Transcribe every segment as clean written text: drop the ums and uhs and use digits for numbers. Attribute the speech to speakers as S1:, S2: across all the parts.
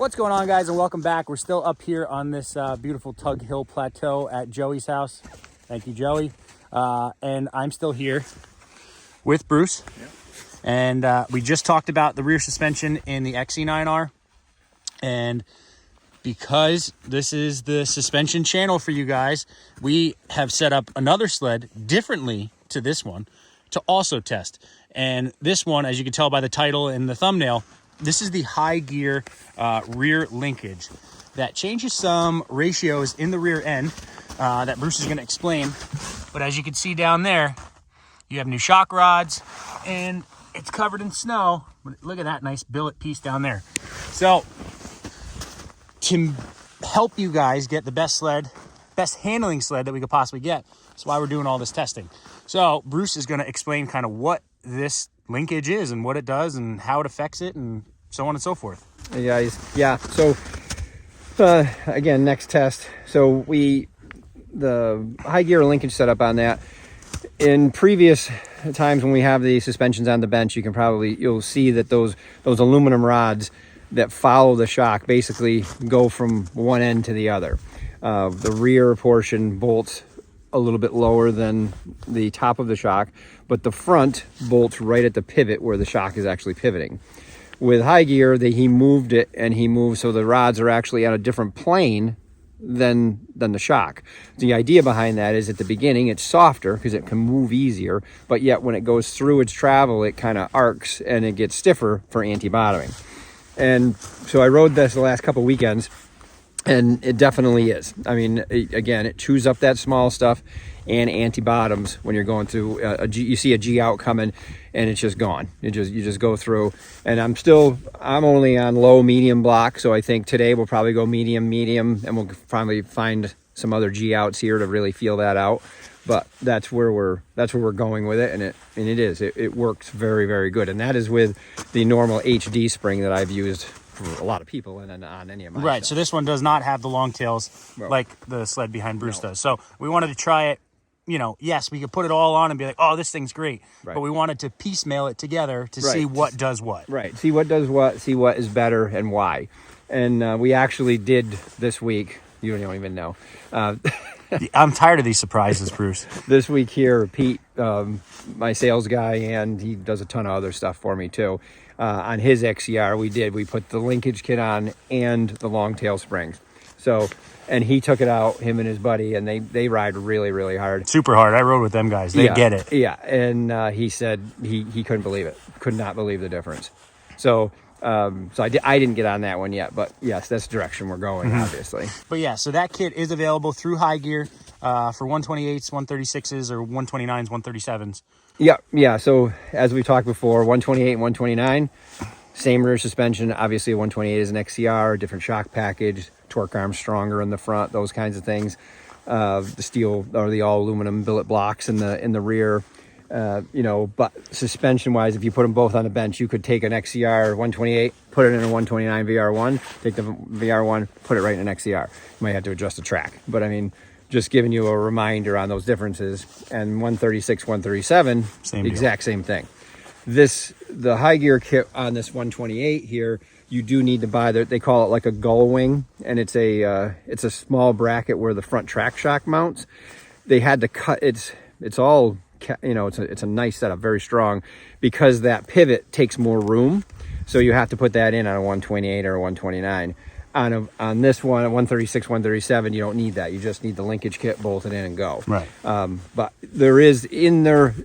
S1: What's going on, guys, and welcome back. We're still up here on this beautiful Tug Hill Plateau at Joey's house. Thank you, Joey. And I'm still here with Bruce.
S2: Yep.
S1: And we just talked about the rear suspension in the XC9R. And because this is the suspension channel for you guys, we have set up another sled differently to this one to also test. And this one, as you can tell by the title and the thumbnail, this is the Hygear rear linkage that changes some ratios in the rear end that Bruce is going to explain. But as you can see down there, you have new shock rods and it's covered in snow. Look at that nice billet piece down there. So to help you guys get the best handling sled that we could possibly get, that's why we're doing all this testing. So Bruce is going to explain kind of what this linkage is and what it does and how it affects it and so on and so forth.
S2: Hey guys, yeah, so again, next test. So the Hygear linkage setup on that, in previous times when we have the suspensions on the bench, you'll see that those aluminum rods that follow the shock basically go from one end to the other. The rear portion bolts a little bit lower than the top of the shock, but the front bolts right at the pivot where the shock is actually pivoting. With Hygear, he moved it, and he moved so the rods are actually on a different plane than the shock. The idea behind that is at the beginning it's softer because it can move easier, but yet when it goes through its travel, it kind of arcs and it gets stiffer for anti-bottoming. And so I rode this the last couple weekends, and it definitely is. I mean, again, it chews up that small stuff and anti-bottoms when you're going through you see a G out coming and it's just gone. You just go through. And I'm only on low medium block, so I think today we'll probably go medium, and we'll probably find some other G outs here to really feel that out. But that's where we're going with it, and it works very, very good. And that is with the normal HD spring that I've used for a lot of people and on any of my
S1: Right,
S2: stuff.
S1: so this one does not have the long tails like the sled behind Bruce does. So we wanted to try it. You know, yes, we could put it all on and be like, oh, this thing's great. Right. But we wanted to piecemeal it together to see what does what. Right,
S2: see what does what, see what is better and why. And we actually did this week. You don't even know.
S1: I'm tired of these surprises, Bruce.
S2: This week here, Pete, my sales guy, and he does a ton of other stuff for me too. On his XCR, we put the linkage kit on and the long tail springs. So, and he took it out, him and his buddy, and they ride really, really hard.
S1: Super hard. I rode with them guys. They get it.
S2: Yeah, and he said he couldn't believe it. Could not believe the difference. So I didn't get on that one yet, but yes, that's the direction we're going, obviously.
S1: But yeah, so that kit is available through Hygear for 128s, 136s, or 129s, 137s.
S2: Yeah. So as we talked before, 128 and 129, same rear suspension. Obviously, a 128 is an XCR, different shock package, torque arm stronger in the front, those kinds of things. The steel or the all aluminum billet blocks in the rear. But suspension wise, if you put them both on the bench, you could take an XCR 128, put it in a 129 VR1, take the VR1, put it right in an XCR. You might have to adjust the track, but I mean, just giving you a reminder on those differences. And 136, 137, exact same thing. The Hygear kit on this 128 here, you do need to buy they call it like a gull wing, and it's a small bracket where the front track shock mounts. They had to cut it's all, it's a nice setup, very strong, because that pivot takes more room. So you have to put that in on a 128 or a 129. On this one, a 136, 137, you don't need that. You just need the linkage kit bolted in and go.
S1: Right.
S2: But there is in there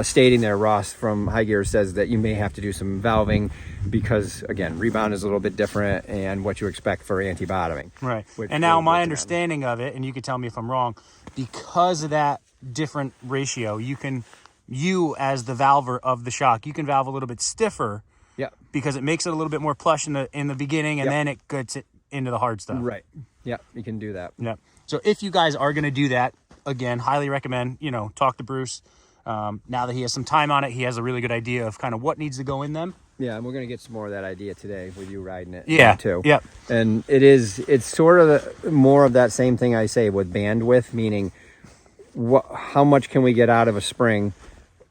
S2: stating there, Ross from Hygear says that you may have to do some valving because, again, rebound is a little bit different and what you expect for anti-bottoming.
S1: Right. And now my understanding of it, and you can tell me if I'm wrong, because of that different ratio, you as the valver of the shock, you can valve a little bit stiffer.
S2: Yeah.
S1: Because it makes it a little bit more plush in the beginning, and then it gets it into the hard stuff.
S2: Right. Yeah, you can do that.
S1: Yeah. So if you guys are going to do that, again, highly recommend, talk to Bruce. Now that he has some time on it, he has a really good idea of kind of what needs to go in them.
S2: Yeah, and we're going to get some more of that idea today with you riding it.
S1: Yeah,
S2: too.
S1: Yep.
S2: And it's sort of more of that same thing I say with bandwidth, meaning how much can we get out of a spring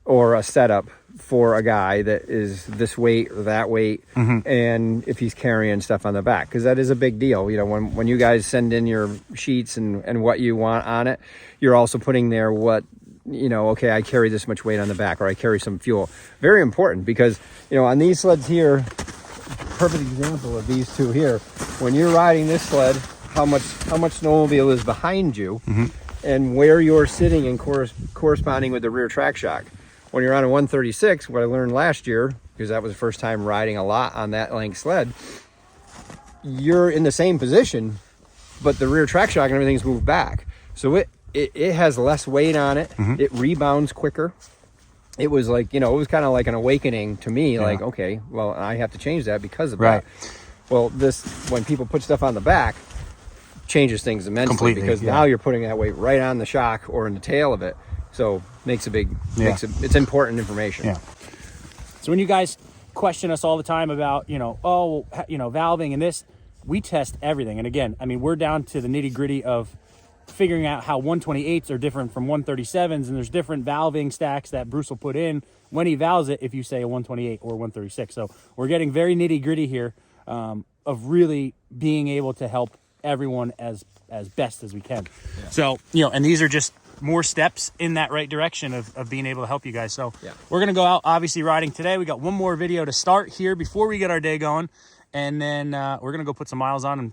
S2: or a setup for a guy that is this weight or that weight, and if he's carrying stuff on the back, because that is a big deal. You know, when you guys send in your sheets and what you want on it, you're also putting there what, you know, okay, I carry this much weight on the back, or I carry some fuel. Very important, because, you know, on these sleds here, perfect example of these two here, when you're riding this sled, how much snowmobile is behind you, and where you're sitting and corresponding with the rear track shock. When you're on a 136, what I learned last year, because that was the first time riding a lot on that length sled, you're in the same position, but the rear track shock and everything's moved back. So it has less weight on it. It rebounds quicker. It was like, you know, it was kind of like an awakening to me, like, okay, well, I have to change that because of that. Well, when people put stuff on the back, changes things immensely. Completely, because now you're putting that weight right on the shock or in the tail of it. So it's important information. Yeah.
S1: So when you guys question us all the time about, you know, valving and this, we test everything. And again, I mean, we're down to the nitty gritty of figuring out how 128s are different from 137s, and there's different valving stacks that Bruce will put in when he valves it if you say a 128 or 136. So we're getting very nitty gritty here of really being able to help everyone as best as we can. So, you know, and these are just more steps in that right direction of being able to help you guys. So we're going to go out, obviously, riding today. We got one more video to start here before we get our day going. And then we're going to go put some miles on, and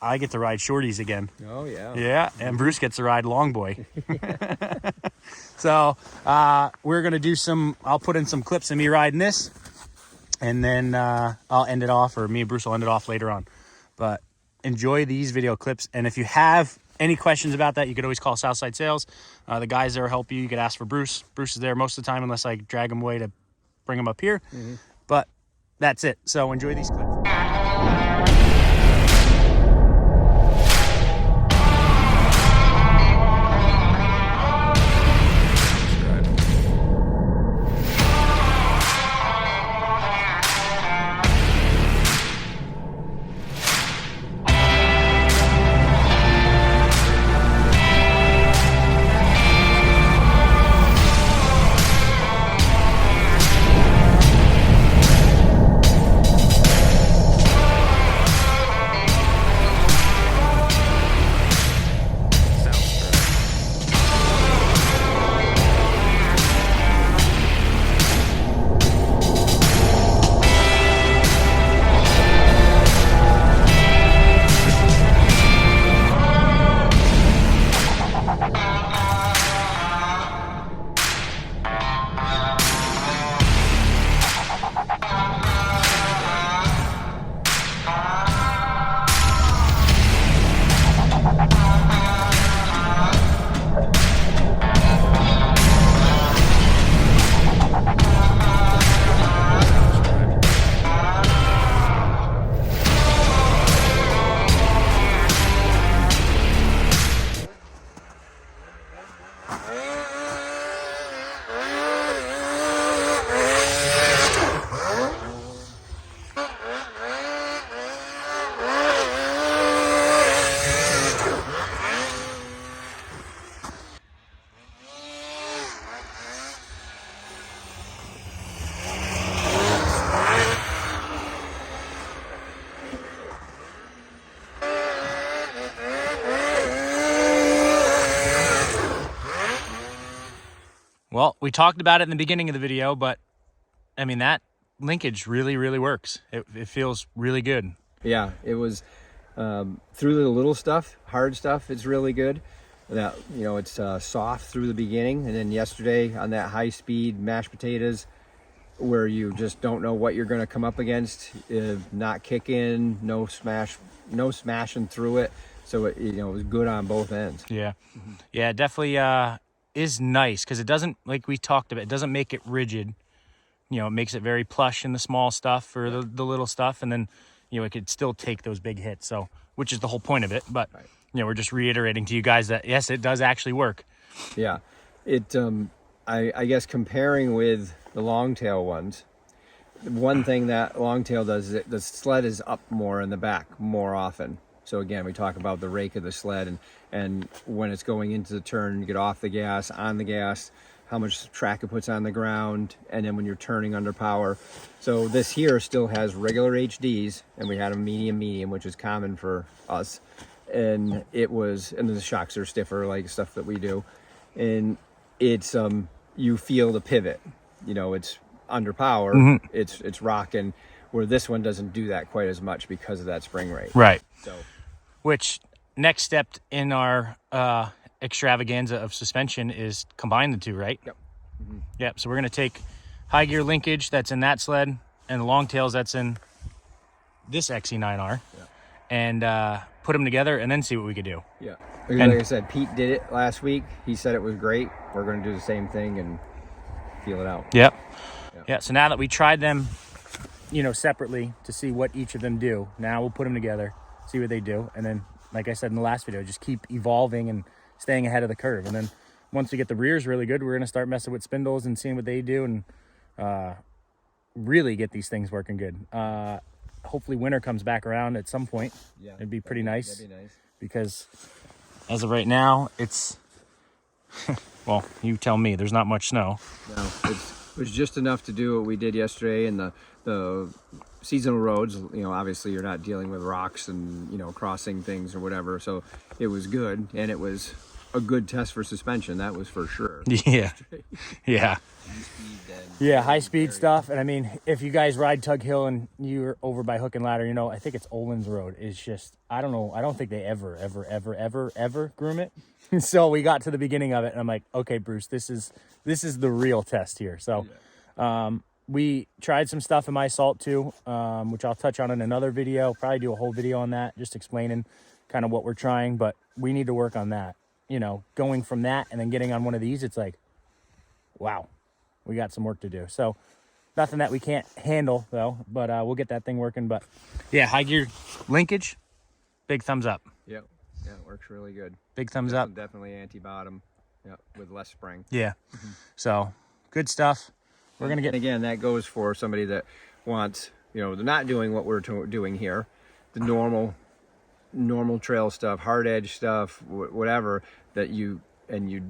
S1: I get to ride shorties again.
S2: Oh, yeah.
S1: Yeah, and Bruce gets to ride long boy. So we're going to do I'll put in some clips of me riding this, and then I'll end it off, or me and Bruce will end it off later on. But enjoy these video clips. And if you have any questions about that, you could always call Southside Sales. The guys there will help you. You could ask for Bruce. Bruce is there most of the time, unless I drag him away to bring him up here. But that's it. So enjoy these clips. Well, we talked about it in the beginning of the video, but I mean, that linkage really, really works. It feels really good.
S2: Yeah, it was through the little stuff, hard stuff, it's really good. That, you know, it's soft through the beginning, and then yesterday on that high speed mashed potatoes where you just don't know what you're going to come up against, not kicking, no smashing through it. So it, you know, it was good on both ends.
S1: Yeah. Yeah, it definitely is nice, because it doesn't, like we talked about, it doesn't make it rigid. You know, it makes it very plush in the small stuff or the little stuff, and then, you know, it could still take those big hits. So, which is the whole point of it. But you know, we're just reiterating to you guys that yes, it does actually work.
S2: Yeah, it. I guess comparing with the longtail ones, one thing that longtail does is the sled is up more in the back more often. So again, we talk about the rake of the sled, and when it's going into the turn, you get off the gas, on the gas, how much track it puts on the ground, and then when you're turning under power. So this here still has regular HDs, and we had a medium, which is common for us. And the shocks are stiffer, like stuff that we do. And it's, you feel the pivot, you know, it's under power, it's rocking, where this one doesn't do that quite as much because of that spring rate.
S1: Right.
S2: So,
S1: which next step in our extravaganza of suspension is combine the two, right?
S2: Yep.
S1: Yep. So we're going to take Hygear linkage that's in that sled and the longtails that's in this XE9R and put them together and then see what we could do.
S2: Yeah. Like I said, Pete did it last week. He said it was great. We're going to do the same thing and feel it out.
S1: Yep. Yeah. So now that we tried them, you know, separately to see what each of them do, now we'll put them together, see what they do. And then, like I said in the last video, just keep evolving and staying ahead of the curve. And then once we get the rears really good, we're going to start messing with spindles and seeing what they do and really get these things working good. Hopefully winter comes back around at some point. Yeah, it'd be pretty nice. That'd be nice. Because as of right now, it's, well, you tell me, there's not much snow.
S2: No, it was just enough to do what we did yesterday, and the seasonal roads, you know, obviously you're not dealing with rocks and, you know, crossing things or whatever, so it was good, and it was a good test for suspension, that was for sure.
S1: Yeah. Yeah. Yeah, high speed stuff. And I mean, if you guys ride Tug Hill and you're over by Hook and Ladder, you know, I think it's Olin's Road is just, I don't know, I don't think they ever groom it. So we got to the beginning of it and I'm like, okay, Bruce, this is the real test here. So we tried some stuff in my salt too, which I'll touch on in another video, probably do a whole video on that, just explaining kind of what we're trying, but we need to work on that. You know, going from that and then getting on one of these, it's like, wow, we got some work to do. So nothing that we can't handle though, but we'll get that thing working. But yeah, Hygear linkage, big thumbs up.
S2: Yep. Yeah, it works really good.
S1: Big thumbs up.
S2: Definitely anti-bottom. Yeah, with less spring.
S1: Yeah. So good stuff. We're gonna get.
S2: And again, that goes for somebody that wants, you know, they're not doing what we're doing here, the normal trail stuff, hard edge stuff, whatever, that you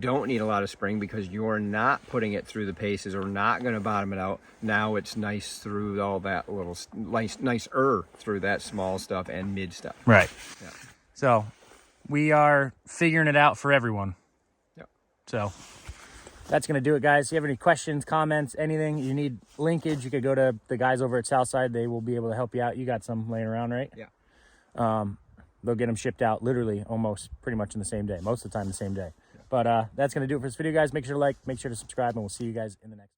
S2: don't need a lot of spring because you're not putting it through the paces or not going to bottom it out. Now it's nice through all that little nicer through that small stuff and mid stuff.
S1: Right.
S2: Yeah.
S1: So we are figuring it out for everyone.
S2: Yep.
S1: So that's going to do it, guys. If you have any questions, comments, anything, you need linkage, you could go to the guys over at Southside. They will be able to help you out. You got some laying around, right?
S2: Yeah.
S1: They'll get them shipped out literally almost pretty much in the same day. Most of the time the same day. Yeah. But that's going to do it for this video, guys. Make sure to like, make sure to subscribe, and we'll see you guys in the next